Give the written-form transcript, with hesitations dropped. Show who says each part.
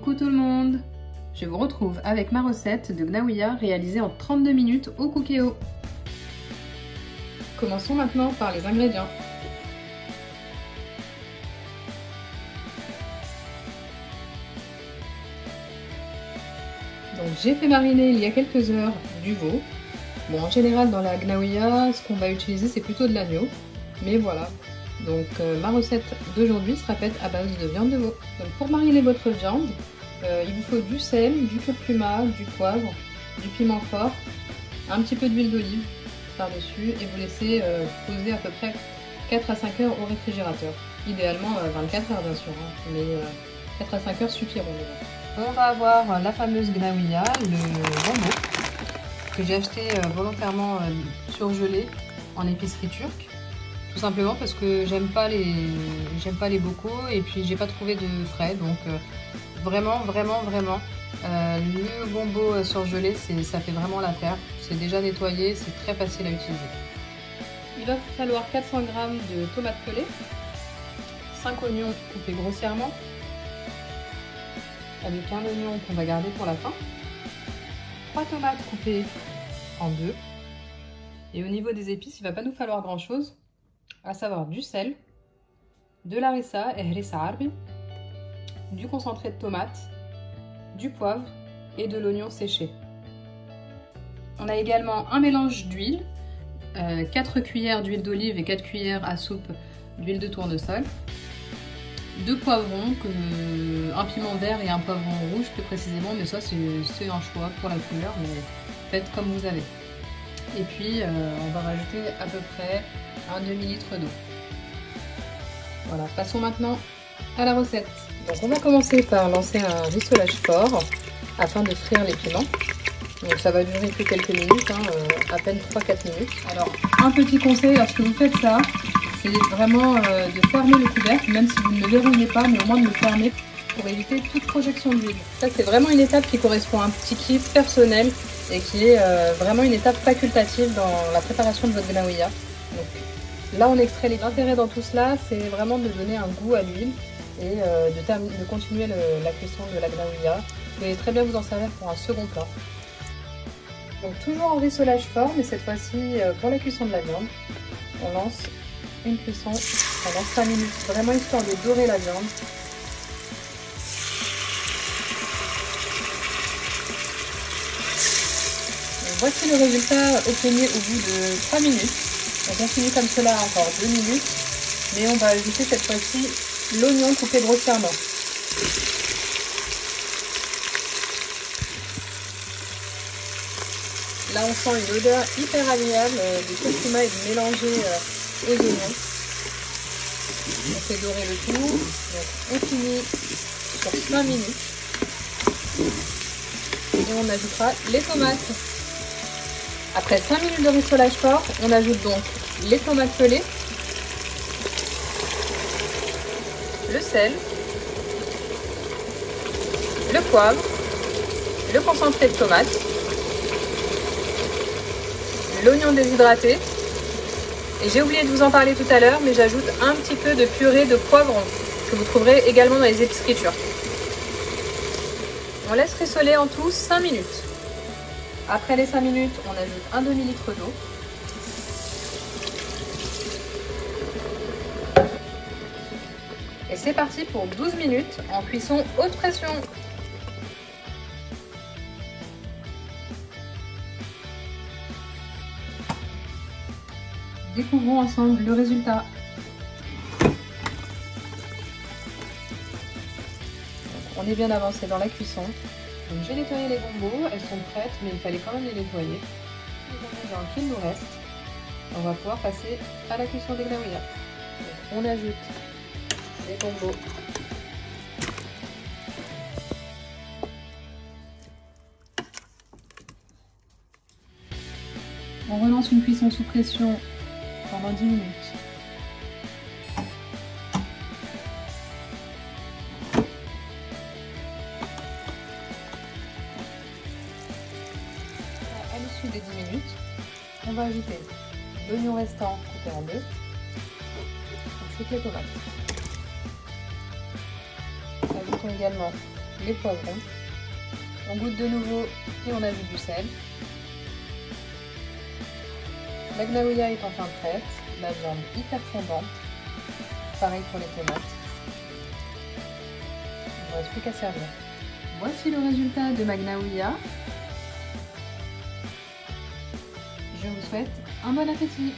Speaker 1: Coucou tout le monde! Je vous retrouve avec ma recette de gnaouia réalisée en 32 minutes au Cookéo. Commençons maintenant par les ingrédients. Donc j'ai fait mariner il y a quelques heures du veau. Bon, en général dans la gnaouia, ce qu'on va utiliser c'est plutôt de l'agneau, mais voilà. Donc ma recette d'aujourd'hui sera faite à base de viande de veau. Donc pour mariner votre viande, il vous faut du sel, du curcuma, du poivre, du piment fort, un petit peu d'huile d'olive par-dessus et vous laissez poser à peu près 4 à 5 heures au réfrigérateur. Idéalement 24 heures bien sûr, hein, mais 4 à 5 heures suffiront déjà. On va avoir la fameuse gnaouia, le jambon, que j'ai acheté volontairement surgelé en épicerie turque. Tout simplement parce que j'aime pas les bocaux et puis j'ai pas trouvé de frais, donc vraiment le gombo surgelé ça fait vraiment l'affaire. C'est déjà nettoyé, c'est très facile à utiliser. Il va vous falloir 400 g de tomates pelées, 5 oignons coupés grossièrement, avec un oignon qu'on va garder pour la fin, 3 tomates coupées en deux, et au niveau des épices il va pas nous falloir grand chose, à savoir du sel, de l'harissa et harissa arbi, du concentré de tomate, du poivre et de l'oignon séché. On a également un mélange d'huile, 4 cuillères d'huile d'olive et 4 cuillères à soupe d'huile de tournesol, 2 poivrons, un piment vert et un poivron rouge plus précisément, mais ça c'est un choix pour la couleur, mais faites comme vous avez. Et puis on va rajouter à peu près un demi-litre d'eau. Voilà, passons maintenant à la recette. Donc on va commencer par lancer un rissolage fort afin de frire les piments. Donc ça va durer que quelques minutes, hein, à peine 3-4 minutes. Alors un petit conseil lorsque vous faites ça, c'est vraiment de fermer le couvercle, même si vous ne le verrouillez pas, mais au moins de le fermer pour éviter toute projection d'huile. Ça c'est vraiment une étape qui correspond à un petit kiff personnel et qui est vraiment une étape facultative dans la préparation de votre gnaouia. Donc là on extrait les intérêts dans tout cela, c'est vraiment de donner un goût à l'huile et de continuer la cuisson de la gnaouia. Vous pouvez très bien vous en servir pour un second plat. Donc toujours en rissolage fort, mais cette fois-ci pour la cuisson de la viande, on lance une cuisson pendant 5 minutes, vraiment histoire de dorer la viande. Donc voici le résultat obtenu au bout de 3 minutes. On continue comme cela encore 2 minutes, mais on va ajouter cette fois-ci l'oignon coupé grossièrement. Là on sent une odeur hyper agréable de curcuma et de mélanger aux oignons. On fait dorer le tout, donc on finit sur 5 minutes et on ajoutera les tomates. Après 5 minutes de rissolage fort, on ajoute donc les tomates pelées, le sel, le poivre, le concentré de tomate, l'oignon déshydraté, et j'ai oublié de vous en parler tout à l'heure, mais j'ajoute un petit peu de purée de poivron que vous trouverez également dans les épiceries turques. On laisse rissoler en tout 5 minutes. Après les 5 minutes, on ajoute un demi-litre d'eau. Et c'est parti pour 12 minutes en cuisson haute pression. Découvrons ensemble le résultat. On est bien avancé dans la cuisson. J'ai nettoyé les gombos, elles sont prêtes, mais il fallait quand même les nettoyer. Les ingrédients qu'il nous reste, on va pouvoir passer à la cuisson des gnaouia. On ajoute les gombos. On relance une cuisson sous pression pendant 10 minutes. À l'issue des 10 minutes, on va ajouter l'oignon restant coupé en deux, ainsi que les tomates. Ajoutons également les poivrons. On goûte de nouveau et on ajoute du sel. La gnaouilla est enfin prête, la viande hyper fondante. Pareil pour les tomates. Il ne reste plus qu'à servir. Voici le résultat de ma gnaouilla. Je vous souhaite un bon appétit.